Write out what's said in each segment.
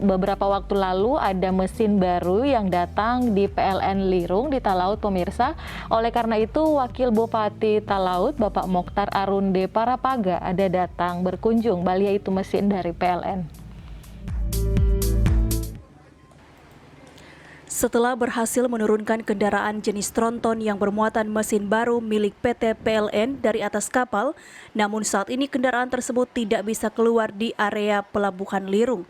Beberapa waktu lalu ada mesin baru yang datang di PLN Lirung di Talaut pemirsa. Oleh karena itu Wakil Bupati Talaut Bapak Mokhtar Arunde Parapaga ada datang berkunjung balia itu mesin dari PLN. Setelah berhasil menurunkan kendaraan jenis tronton yang bermuatan mesin baru milik PT PLN dari atas kapal, namun saat ini kendaraan tersebut tidak bisa keluar di area Pelabuhan Lirung.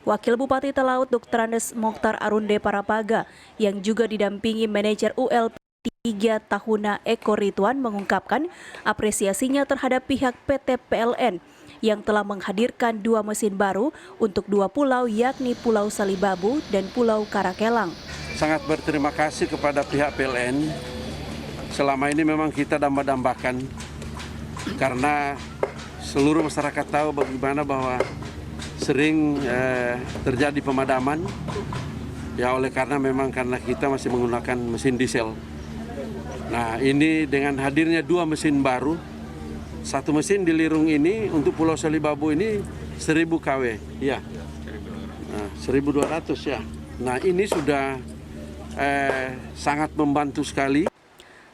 Wakil Bupati Talaut Dr. Andes Mokhtar Arunde Parapaga yang juga didampingi manajer ULP 3 Tahuna Eko Rituan mengungkapkan apresiasinya terhadap pihak PT PLN yang telah menghadirkan 2 mesin baru untuk 2 pulau yakni Pulau Salibabu dan Pulau Karakelang. Sangat berterima kasih kepada pihak PLN. Selama ini memang kita damba-dambakan karena seluruh masyarakat tahu bagaimana bahwa sering terjadi pemadaman ya oleh karena kita masih menggunakan mesin diesel. Nah ini dengan hadirnya 2 mesin baru, 1 mesin di Lirung ini untuk Pulau Salibabu ini 1000 kW ya, 1200 ya. Nah ini sudah sangat membantu sekali.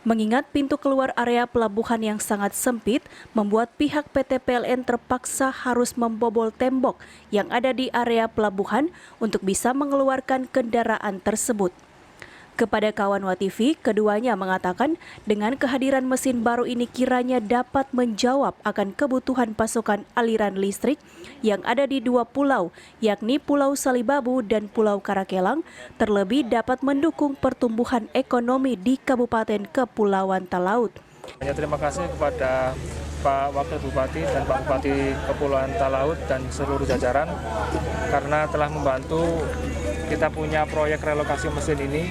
Mengingat pintu keluar area pelabuhan yang sangat sempit, membuat pihak PT PLN terpaksa harus membobol tembok yang ada di area pelabuhan untuk bisa mengeluarkan kendaraan tersebut. Kepada kawan WATV, keduanya mengatakan dengan kehadiran mesin baru ini kiranya dapat menjawab akan kebutuhan pasokan aliran listrik yang ada di 2 pulau, yakni Pulau Salibabu dan Pulau Karakelang, terlebih dapat mendukung pertumbuhan ekonomi di Kabupaten Kepulauan Talaut. Terima kasih kepada Pak Wakil Bupati dan Pak Bupati Kepulauan Talaut dan seluruh jajaran karena telah membantu kita punya proyek relokasi mesin ini.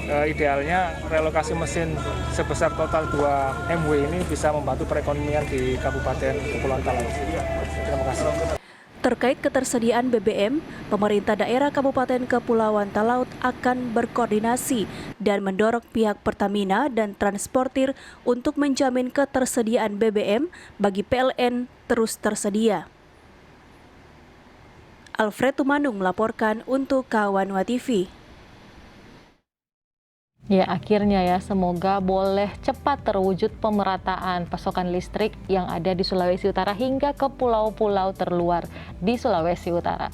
Idealnya relokasi mesin sebesar total 2 MW ini bisa membantu perekonomian di Kabupaten Kepulauan Talaut. Terima kasih. Terkait ketersediaan BBM, pemerintah daerah Kabupaten Kepulauan Talaut akan berkoordinasi dan mendorong pihak Pertamina dan transportir untuk menjamin ketersediaan BBM bagi PLN terus tersedia. Alfred Tumandung melaporkan untuk kawan WATV. Ya, akhirnya ya, semoga boleh cepat terwujud pemerataan pasokan listrik yang ada di Sulawesi Utara hingga ke pulau-pulau terluar di Sulawesi Utara.